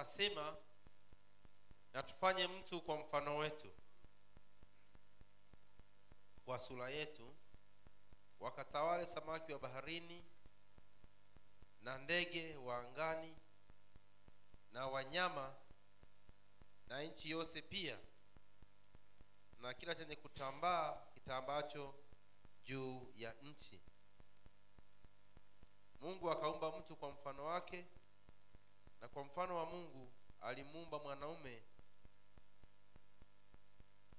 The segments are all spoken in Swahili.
akasema na tufanye mtu kwa mfano wetu, kwa sura yetu, wakatawale samaki wa baharini na ndege wa angani na wanyama na nchi yote pia na kila chenye kutambaa kitambacho juu ya nchi. Mungu akaumba mtu kwa mfano wake, na kwa mfano wa Mungu alimuumba mwanaume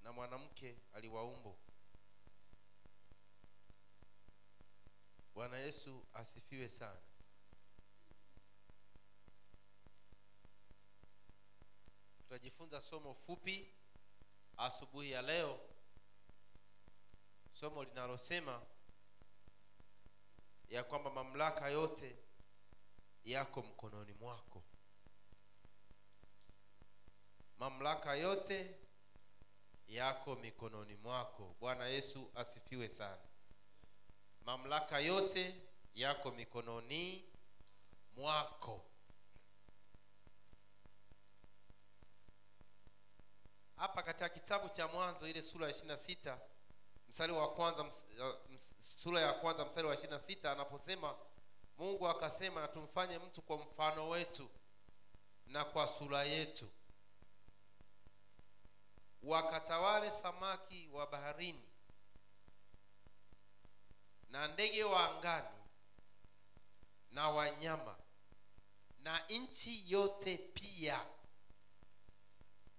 na mwanamke aliwaumba. Bwana Yesu asifiwe sana. Tutajifunza somo fupi asubuhi ya leo, somo linalosema ya kwamba mamlaka yote yako mkononi mwako. Mamlaka yote yako mikononi mwako. Bwana Yesu asifiwe sana. Mamlaka yote yako mikononi mwako. Hapa katika kitabu cha Mwanzo ile sura ya 26 mstari wa kwanza, sura ya kwanza mstari wa 26, anaposema Mungu akasema na tumfanye mtu kwa mfano wetu na kwa sura yetu, wakatawale samaki wa baharini na ndege wa angani na wanyama na nchi yote pia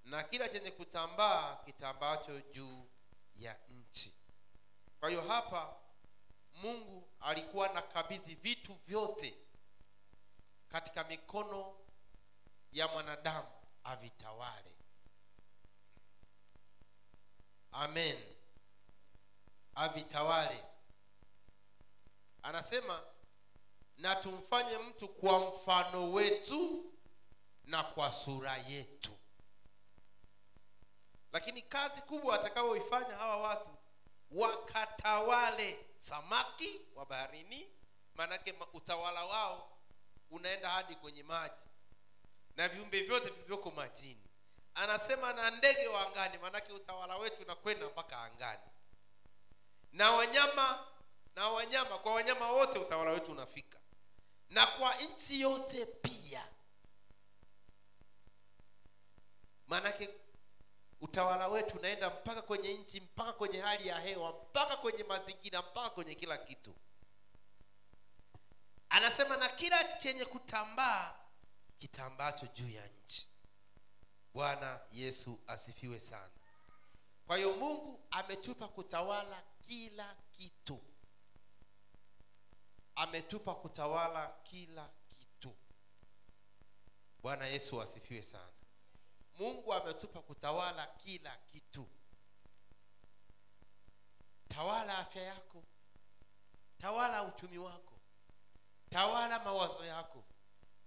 na kila chenye kutambaa kitambacho juu ya nchi. Kwa hiyo hapa Mungu alikuwa nakabidhi vitu vyote katika mikono ya mwanadamu avitawale. Amen. Avitawale. Anasema na tumfanye mtu kwa mfano wetu na kwa sura yetu. Lakini kazi kubwa atakayoifanya hawa watu, wakatawale samaki wa baharini, manake utawala wao unaenda hadi kwenye maji na viumbe vyote vilivyoko majini. Anasema na ndege wa angani, manake utawala wetu unakwenda mpaka angani. Na wanyama, kwa wanyama wote utawala wetu unafika. Na kwa nchi yote pia, manake utawala wetu unaenda mpaka kwenye nchi, mpaka kwenye hali ya hewa, mpaka kwenye mazingira, mpaka kwenye kila kitu. Anasema na kila chenye kutambaa kitambacho juu ya nchi. Bwana Yesu asifiwe sana. Kwa hiyo Mungu ametupa kutawala kila kitu. Ametupa kutawala kila kitu. Bwana Yesu asifiwe sana. Mungu ametupa kutawala kila kitu. Tawala afya yako, tawala uchumi wako, tawala mawazo yako,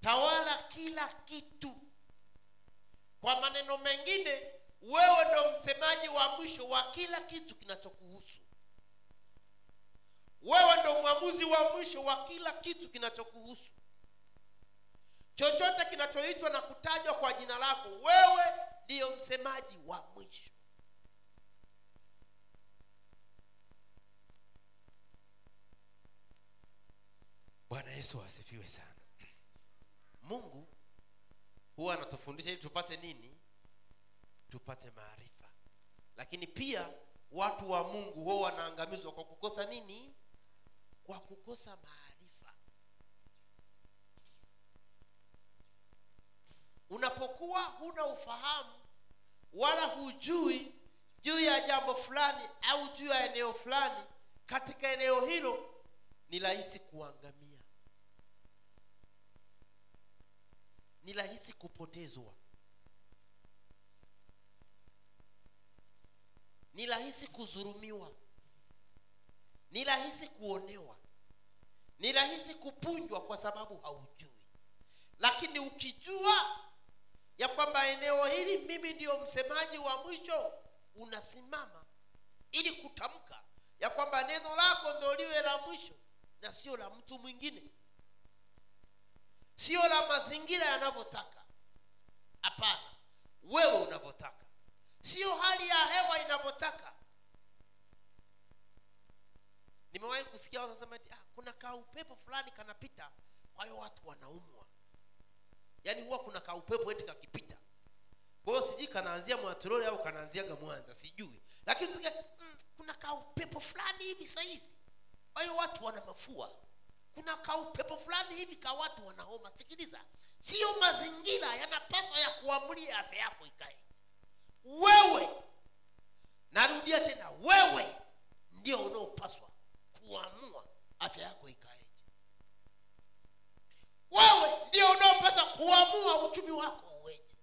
tawala kila kitu. Kwa maneno mengine, wewe ndio msemaji wa mwisho wa kila kitu kinachokuhusu. Wewe ndio mwamuzi wa mwisho wa kila kitu kinachokuhusu. Chochote kinachoitwa na kutajwa kwa jina lako, wewe ndio msemaji wa mwisho. Bwana Yesu asifiwe sana. Mungu huwa anatufundisha ili tupate nini? Tupate maarifa. Lakini pia watu wa Mungu huwa wanaangamizwa kwa kukosa nini? Kwa kukosa maarifa. Unapokuwa huna ufahamu wala hujui juu ya jambo fulani au juu ya eneo fulani, katika eneo hilo ni rahisi kuangamia. Ni rahisi kupotezwa. Ni rahisi kudhulumiwa. Ni rahisi kuonewa. Ni rahisi kupunjwa kwa sababu haujui. Lakini ukijua ya kwamba eneo hili mimi ndio msemaji wa mwisho, unasimama ili kutamka ya kwamba neno lako ndio liwe la mwisho na sio la mtu mwingine, sio la mazingira yanavyotaka, Hapana, wewe unavyotaka, sio hali ya hewa inavyotaka. Nimewahi kusikia wanasema kuna kaupepo fulani kanapita, kwa hiyo watu wanaumwa. Yaani huwa kuna kaupepo eti kakipita. Kwa hiyo sijui kanaanzia Mwaturore au kanaanziaga Mwanza, sijui. Lakini kuna kaupepo fulani hivi saizi, kwa hiyo watu wana mafua. Kuna kaupepo fulani hivi kwa watu wana homa. Sikiliza, sio mazingira yanapaswa ya kuamulia afya yako ikae. Wewe, narudia tena, wewe ndio unaopaswa kuamua afya yako ikae. Wewe ndio unaopaswa kuamua uchumi wako uweje.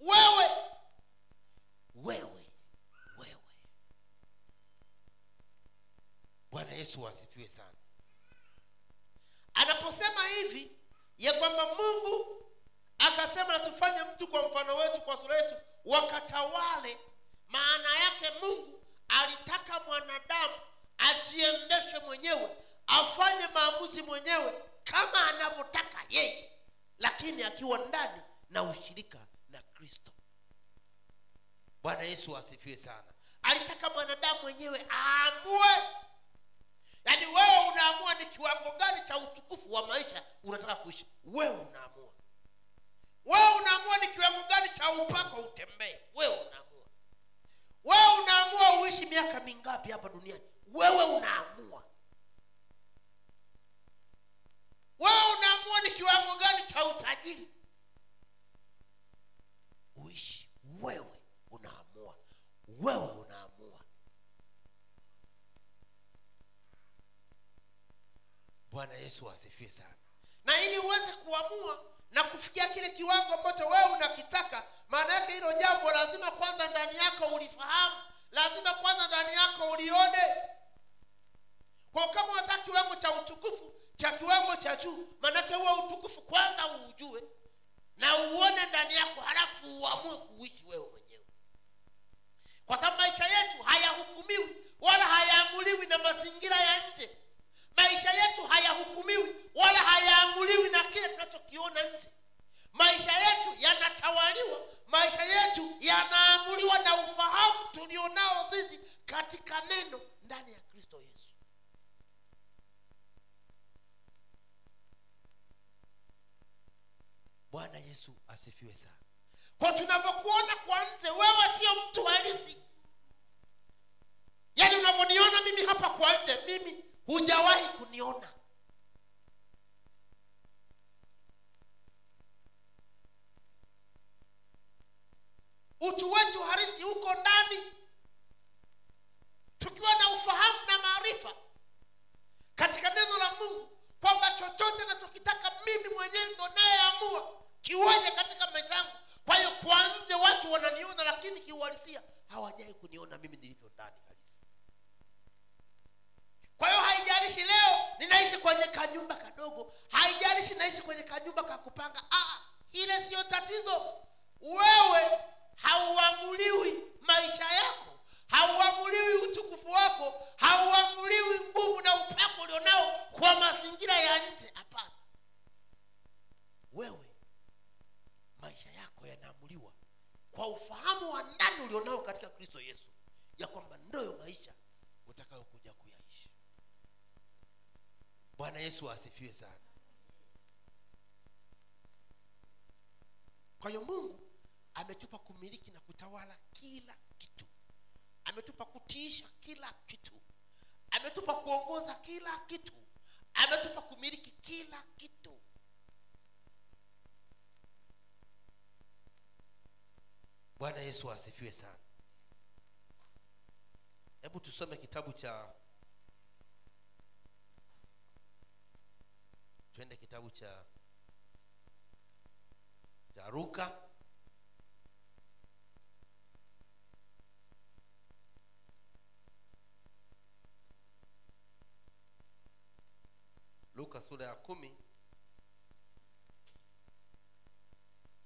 Wewe. Bwana Yesu asifiwe sana. Anaposema hivi ya kwamba Mungu akasema na tufanye mtu kwa mfano wetu, kwa sura yetu, wakatawale, maana yake Mungu alitaka mwanadamu ajiendeshe mwenyewe, afanye maamuzi mwenyewe kama anavyotaka yeye, lakini akiwa ndani na ushirika na Kristo. Bwana Yesu asifiwe sana. Alitaka mwanadamu mwenyewe aamue. Yaani wewe unaamua ni kiwango gani cha utukufu wa maisha unataka kuishi. Wewe unaamua. Wewe unaamua ni kiwango gani cha upako utembee. Wewe unaamua. Wewe unaamua uishi miaka mingapi hapa duniani. Wewe unaamua. Wewe unaamua ni kiwango gani cha utajiri uishi. Wewe unaamua. Wewe unaamua. Bwana Yesu asifiwe sana. Na ili uweze kuamua na kufikia kile kiwango ambacho wewe unakitaka, maana yake hilo jambo lazima kwanza ndani yako ulifahamu, lazima kwanza ndani yako ulione. Kwa kama unataka kiwango cha utukufu, cha kiwango cha juu, maana yake huo utukufu kwanza uujue na uone ndani yako, halafu uamue kuishi wewe mwenyewe. Kwa sababu maisha yetu hayahukumiwi wala hayaamuliwi na mazingira ya nje. Maisha yetu hayahukumiwi wala hayaamuliwi na kile tunachokiona nje. Maisha yetu yanatawaliwa, maisha yetu yanaamuliwa na ufahamu tulionao sisi katika neno ndani ya Kristo Yesu. Bwana Yesu asifiwe sana. Kwa tunavyokuona kwa nje, wewe sio mtu halisi. Yaani unavyoniona mimi hapa kwa nje, mimi hujawahi kuniona. Utu wetu halisi uko ndani. Tukiwa na ufahamu na maarifa katika neno la Mungu, kwamba chochote ninachokitaka mimi mwenyewe ndo nayeamua kiwaje katika maisha yangu. Kwa hiyo kwa nje watu wananiona, lakini kiuhalisia hawajawahi kuniona mimi nilivyo ndani halisi. Kwa hiyo haijalishi leo ninaishi kwenye kanyumba kadogo, haijalishi naishi kwenye kanyumba kakupanga. Ile sio tatizo. Wewe hauamuliwi maisha yako, hauamuliwi utukufu wako, hauamuliwi nguvu na upako ulionao kwa mazingira ya nje. Hapana. Wewe maisha yako yanaamuliwa kwa ufahamu wa ndani ulionao katika Kristo Yesu, ya kwamba ndio maisha utakayokuja kuyaishi. Bwana Yesu asifiwe sana. Kwa hiyo Mungu ametupa kumiliki na kutawala kila kitu. Ametupa kutiisha kila kitu. Ametupa kuongoza kila kitu. Ametupa kumiliki kila kitu. Bwana Yesu asifiwe sana. Hebu tusome kitabu cha, twende kitabu cha Luka. Luka sura ya 10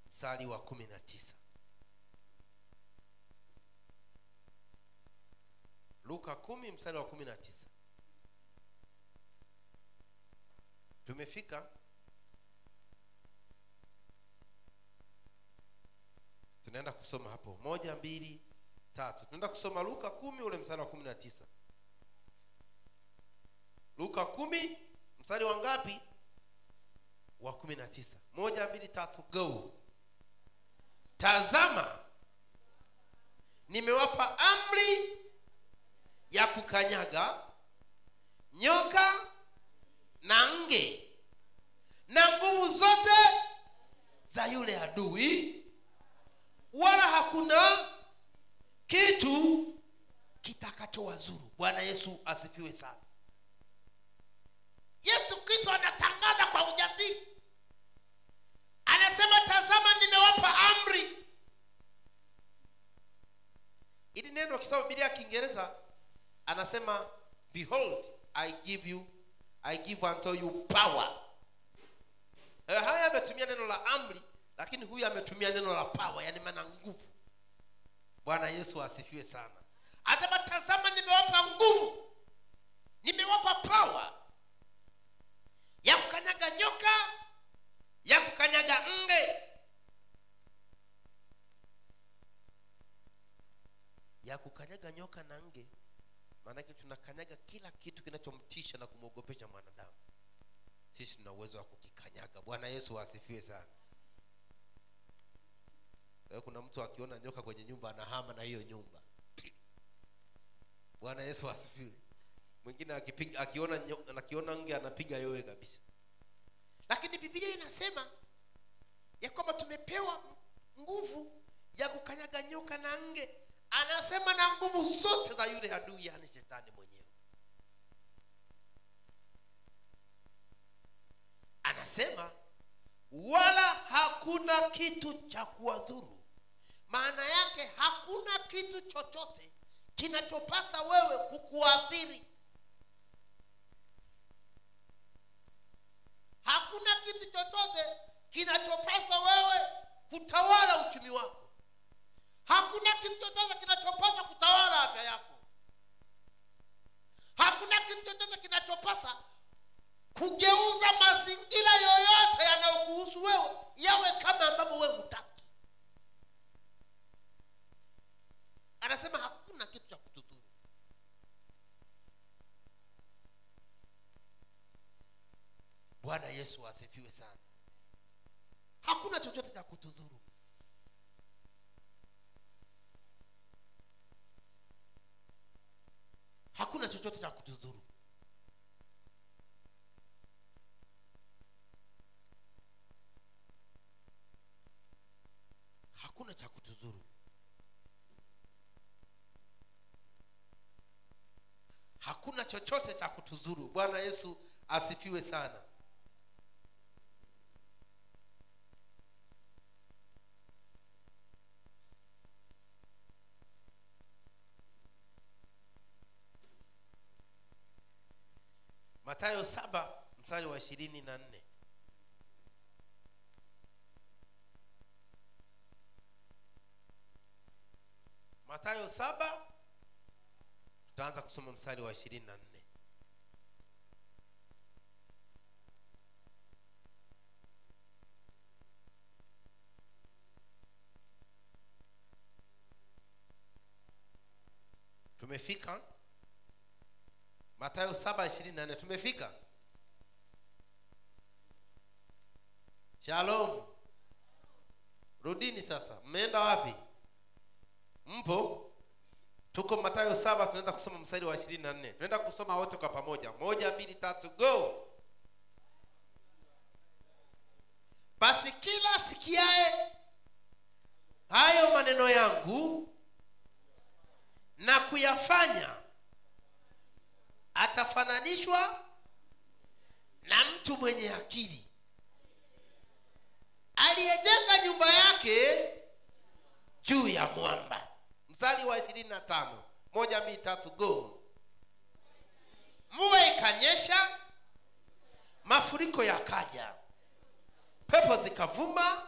mstari wa 19. Luka 10 mstari wa 19. Tumefika. Tunaenda kusoma hapo 1, 2, 3. Tunaenda kusoma Luka 10 ule mstari wa 19. Luka 10 mstari wa ngapi? Wa 19. 1, 2, 3 go. Tazama, nimewapa amri ya kukanyaga nyoka na nge na nguvu zote za yule adui, wala hakuna kitu kitakachowazuru. Bwana Yesu asifiwe sana. Yesu Kristo anatangaza kwa ujasiri. Anasema tazama, nimewapa amri. Ili neno kisoma Biblia ya Kiingereza anasema behold, I give unto you power. Haya ametumia neno la amri, lakini huyu ametumia neno la power, yani maana nguvu. Bwana Yesu asifiwe sana. Anasema tazama, nimewapa nguvu, nimewapa power ya kukanyaga nyoka, ya kukanyaga nge, ya kukanyaga nyoka na nge. Maana tunakanyaga kila kitu kinachomtisha na kumwogopesha mwanadamu. Sisi tuna uwezo wa kukikanyaga. Bwana Yesu asifiwe sana. Kuna mtu akiona nyoka kwenye nyumba anahama na hiyo nyumba. Bwana Yesu asifiwe. Mwingine akiona nge anapiga yowe kabisa. Lakini Biblia inasema ya kwamba tumepewa nguvu ya kukanyaga nyoka na nge. Anasema na nguvu zote za yule adui, yani shetani mwenyewe. Anasema wala hakuna kitu cha kuwadhuru. Maana yake hakuna kitu chochote kinachopasa wewe kukuathiri. Hakuna kitu chochote kinachopasa wewe kutawala uchumi wako. Hakuna kitu chochote kinachopasa kutawala afya yako. Hakuna kitu chochote kinachopasa kugeuza mazingira yoyote yanayokuhusu wewe yawe kama ambavyo wewe hutaki. Anasema hakuna kitu cha kutudhuru. Bwana Yesu asifiwe sana. Hakuna chochote cha kutudhuru. Hakuna chochote cha kutudhuru. Hakuna cha kutudhuru. Hakuna chochote cha kutudhuru. Bwana Yesu asifiwe sana. Mathayo 7 mstari wa 24. Mathayo 7 tutaanza kusoma mstari wa 24. Tumefika Mathayo 7:24. Tumefika. Shalom. Rudini sasa. Mmeenda wapi? Mpo? Tuko Mathayo 7, tunaenda kusoma mstari wa 24. Tunaenda kusoma wote kwa pamoja. 1, 2, 3 go. Basi kila sikiaye hayo maneno yangu na kuyafanya atafananishwa na mtu mwenye akili aliyejenga nyumba yake juu ya mwamba. Mstari wa 25. 1, 2, 3 go. Mvua ikanyesha, mafuriko yakaja, pepo zikavuma,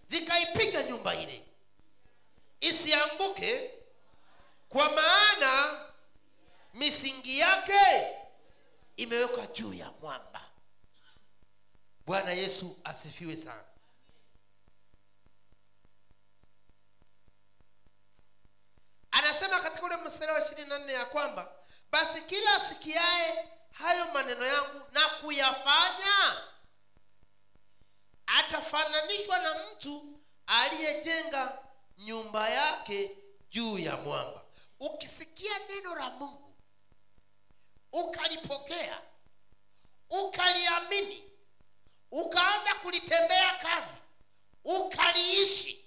zikaipiga nyumba ile, isianguke, kwa maana misingi yake imewekwa juu ya mwamba. Bwana Yesu asifiwe sana. mstari wa 24 ya kwamba basi kila asikiaye hayo maneno yangu na kuyafanya atafananishwa na mtu aliyejenga nyumba yake juu ya mwamba. Ukisikia neno la Mungu, ukalipokea, ukaliamini, ukaanza kulitendea kazi, ukaliishi,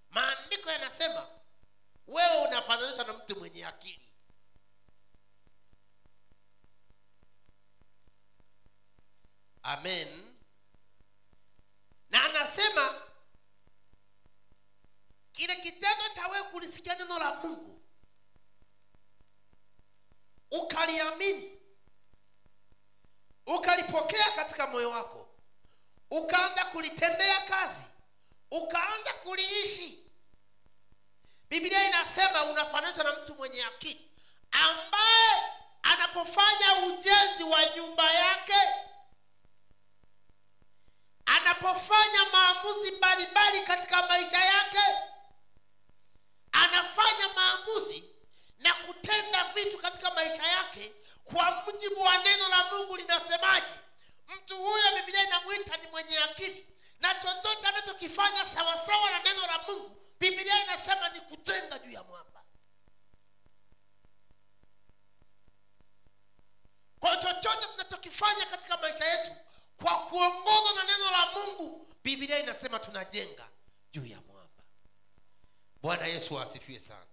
maandiko yanasema wewe unafananishwa na mtu mwenye akili. Amen. Na anasema kile kitendo cha wewe kulisikia neno la Mungu, ukaliamini, ukalipokea katika moyo wako, ukaanza kulitendea kazi, ukaanza kuliishi, Biblia inasema unafanana na mtu mwenye akili ambaye anapofanya ujenzi wa nyumba yake, anapofanya maamuzi mbalimbali katika maisha yake, anafanya maamuzi na kutenda vitu katika maisha yake kwa mujibu wa neno la Mungu linasemaje. Mtu huyo Biblia inamuita ni mwenye akili, na chochote anachokifanya sawa sawa na neno la Mungu, Biblia inasema ni kujenga juu ya mwamba. Kwa chochote tunachokifanya katika maisha yetu kwa kuongozwa na neno la Mungu, Biblia inasema tunajenga juu ya mwamba. Bwana Yesu asifiwe sana.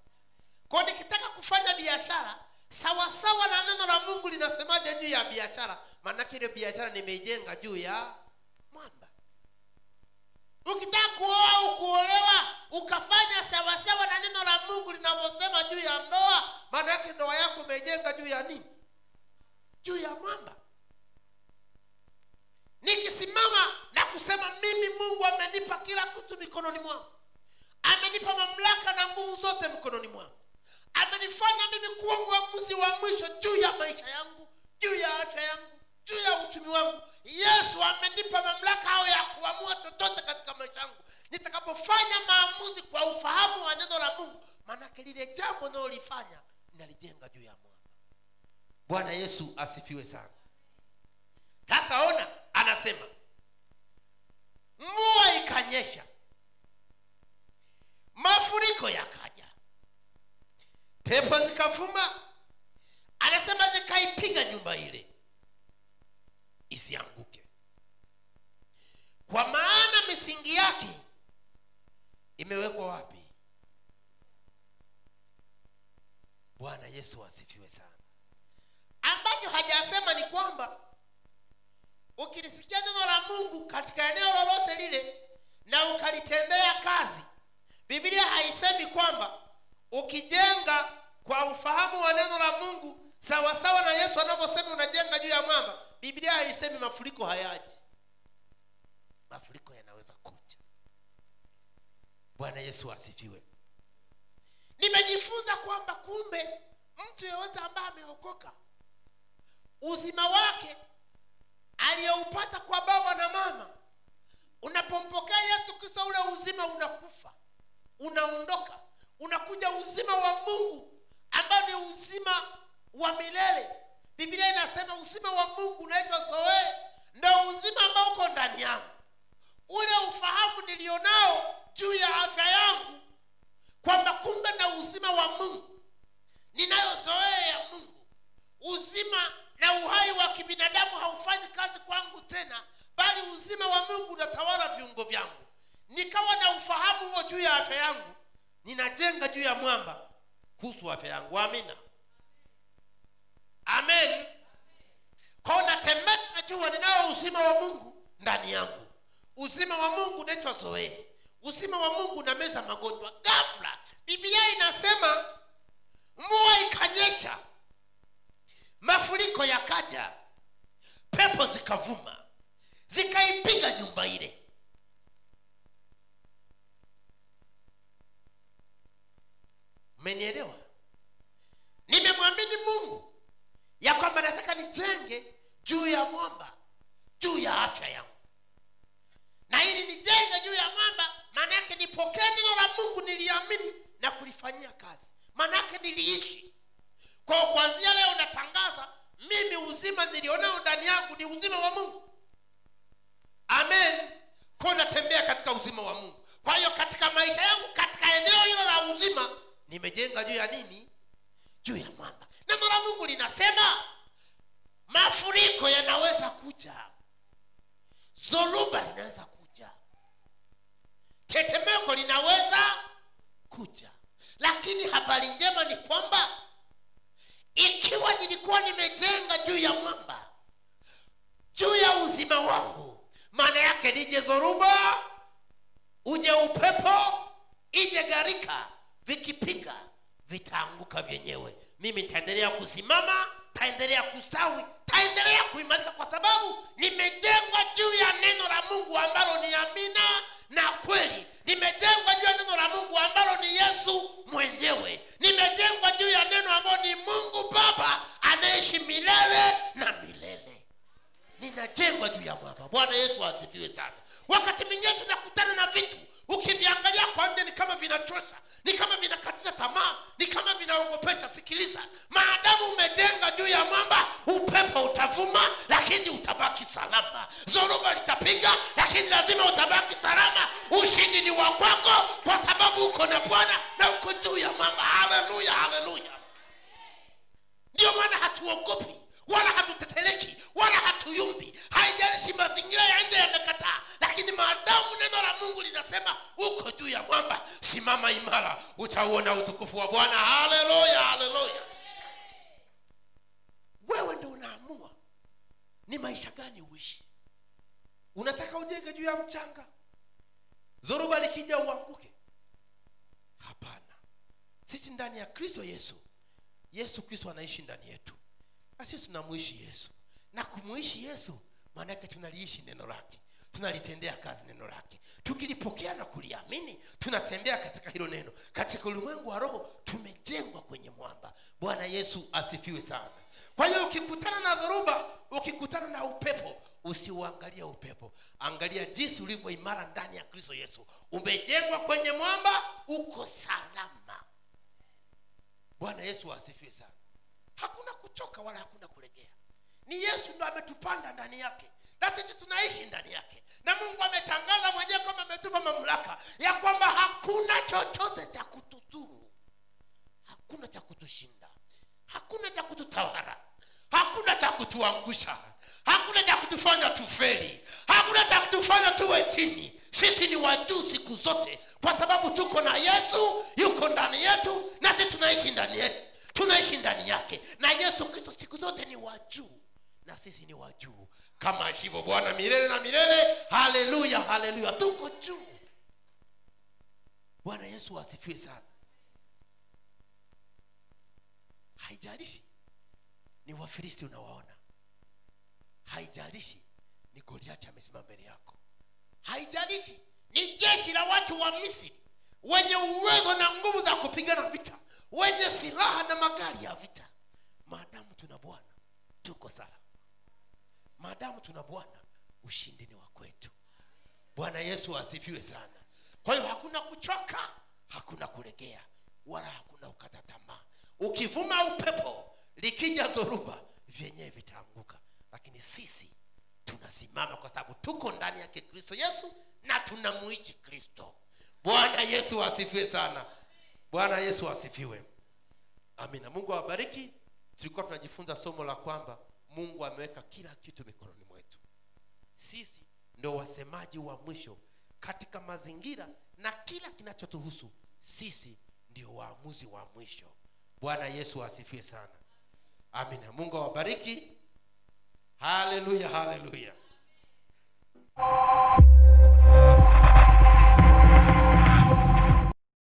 Kwa nikitaka kufanya biashara sawa sawa na neno la Mungu linasemaje juu ya biashara, maana ile biashara nimeijenga juu ya mwamba. Ukitaka kuoa au kuolewa ukafanya sawa sawa na neno la Mungu linavyosema juu ya ndoa, maana yake ndoa yako umeijenga juu ya nini? Juu ya mwamba. Nikisimama na kusema mimi Mungu amenipa kila kitu mikononi mwangu, amenipa mamlaka na nguvu zote mikononi mwangu, amenifanya mimi kuwa mwamuzi wa mwisho juu ya maisha yangu, juu ya afya yangu, juu ya uchumi wangu. Yesu amenipa mamlaka hayo ya kuamua chochote katika maisha yangu. Nitakapofanya maamuzi kwa ufahamu wa neno la Mungu, maana lile jambo nalolifanya nalijenga juu ya mwamba. Bwana Yesu asifiwe sana. Sasa ona, anasema mvua ikanyesha, mafuriko yakaja, pepo zikavuma, anasema zikaipiga nyumba ile isianguke, kwa maana misingi yake imewekwa wapi? Bwana Yesu asifiwe sana. Ambacho hajasema ni kwamba ukilisikia neno la Mungu katika eneo lolote lile na ukalitendea kazi, Biblia haisemi kwamba ukijenga kwa ufahamu wa neno la Mungu sawa sawa na Yesu anavyosema unajenga juu ya mwamba, Biblia haisemi mafuriko hayaji. Mafuriko yanaweza kuja. Bwana Yesu asifiwe. Nimejifunza kwamba kumbe mtu yeyote ambaye ameokoka, uzima wake aliyoupata kwa baba na mama, unapompokea Yesu Kristo, ule uzima unakufa, unaondoka, unakuja uzima wa Mungu ambao ni uzima wa milele. Biblia inasema uzima wa Mungu unaitwa Zoe, ndio uzima ambao uko ndani yangu. Ule ufahamu nilionao juu ya afya yangu kwamba kumbe na uzima wa Mungu, ninayo Zoe ya Mungu. Uzima na uhai wa kibinadamu haufanyi kazi kwangu tena, bali uzima wa Mungu unatawala viungo vyangu. Nikawa na ufahamu huo juu ya afya yangu, ninajenga juu ya mwamba kuhusu afya yangu. Amina. Amen. Kwa natembea najua ninao uzima wa Mungu ndani yangu. Uzima wa Mungu unaitwa Zoe. Uzima wa Mungu unameza magonjwa. Ghafla Biblia inasema mvua ikanyesha, mafuriko yakaja, pepo zikavuma, zikaipiga nyumba ile. Mmenielewa? Nimemwamini Mungu ya kwamba nataka nijenge juu ya mwamba, juu ya afya yangu. Na ili nijenge juu ya mwamba, maana yake nipokea neno la Mungu, niliamini na kulifanyia kazi, maana yake niliishi. Kwa kuanzia leo natangaza, mimi uzima nilionao ndani yangu ni uzima wa Mungu. Amen. Kwa natembea katika uzima wa Mungu. Kwa hiyo katika maisha yangu, katika eneo hilo la uzima, nimejenga juu ya nini? Juu ya mwamba. Neno la Mungu linasema mafuriko yanaweza kuja, zoruba linaweza kuja, tetemeko linaweza kuja, lakini habari njema ni kwamba ikiwa nilikuwa nimejenga juu ya mwamba, juu ya uzima wangu, maana yake nije zoruba, uje upepo, ije gharika, vikipiga vitaanguka vyenyewe. Mimi taendelea kusimama, taendelea kusawi, taendelea kuimarika, kwa sababu nimejengwa juu ya neno la Mungu ambalo ni amina na kweli. Nimejengwa juu ya neno la Mungu ambalo ni Yesu mwenyewe. Nimejengwa juu ya neno ambalo ni Mungu Baba anaishi milele na milele. Ninajengwa juu ya mwamba. Bwana Yesu asifiwe sana. Wakati mwingine tunakutana na vitu, ukiviangalia kwa nje ni kama vinachosha, ni kama vinakatisha tamaa, ni kama vinaogopesha. Sikiliza, maadamu umejenga juu ya mwamba, upepo utavuma lakini utabaki salama, zoruba litapiga lakini lazima utabaki salama. Ushindi ni wa kwako kwa sababu uko na Bwana na uko juu ya mwamba. Haleluya, haleluya. Ndio maana hatuogopi wala hatuteteleki wala hatuyumbi. Haijalishi mazingira ya nje yamekataa, lakini maadamu neno la Mungu linasema uko juu ya mwamba, simama imara, utaona utukufu wa Bwana. Haleluya, haleluya. Wewe ndio unaamua ni maisha gani uishi. Unataka ujenge juu ya mchanga, dhoruba likija uanguke? Hapana. Sisi ndani ya Kristo Yesu, Yesu Kristo anaishi ndani yetu, na sisi tunamuishi Yesu. Na kumuishi Yesu maana yake tunaliishi neno lake, tunalitendea kazi neno lake. Tukilipokea na kuliamini, tunatembea katika hilo neno. Katika ulimwengu wa roho tumejengwa kwenye mwamba. Bwana Yesu asifiwe sana. Kwa hiyo ukikutana na dhoruba, ukikutana na upepo, usiuangalie upepo, angalia jinsi ulivyo imara ndani ya Kristo Yesu. Umejengwa kwenye mwamba, uko salama. Bwana Yesu asifiwe sana. Hakuna kuchoka wala hakuna kulegea. Ni Yesu ndo ametupanda ndani yake, na sisi tunaishi ndani yake. Na Mungu ametangaza mwenyewe kwamba ametupa mamlaka ya kwamba hakuna chochote cha kutudhuru, hakuna cha kutushinda, hakuna cha kututawala, hakuna cha kutuangusha, hakuna cha kutufanya tufeli, hakuna cha kutufanya tuwe chini. Sisi ni wa juu siku zote kwa sababu tuko na Yesu, yuko ndani yetu, na sisi tunaishi ndani yetu, tunaishi ndani yake. Na Yesu Kristo siku zote ni wa juu, na sisi ni wa juu kama ashivyo Bwana milele na milele. Haleluya, haleluya. Tuko juu. Bwana Yesu asifiwe sana. Haijalishi ni Wafilisti unawaona, haijalishi ni Goliathi amesimama mbele yako, haijalishi ni jeshi la watu wa Misri wenye uwezo na nguvu za kupigana vita, wenye silaha na magari ya vita. Maadamu tuna Bwana tuko salama. Maadamu tuna Bwana, ushindi ni wa kwetu. Bwana Yesu asifiwe sana. Kwa hiyo hakuna kuchoka, hakuna kulegea, wala hakuna ukata tamaa. Ukivuma upepo, likija dhoruba, vyenyewe vitaanguka, lakini sisi tunasimama kwa sababu tuko ndani ya Kristo Yesu na tunamuishi Kristo. Bwana Yesu asifiwe sana. Bwana Yesu asifiwe. Amina. Mungu awabariki. Tulikuwa tunajifunza somo la kwamba Mungu ameweka kila kitu mikononi mwetu. Sisi ndio wasemaji wa mwisho katika mazingira na kila kinachotuhusu. Sisi ndio waamuzi wa mwisho. Bwana Yesu asifiwe sana. Amina. Mungu awabariki. Haleluya, haleluya.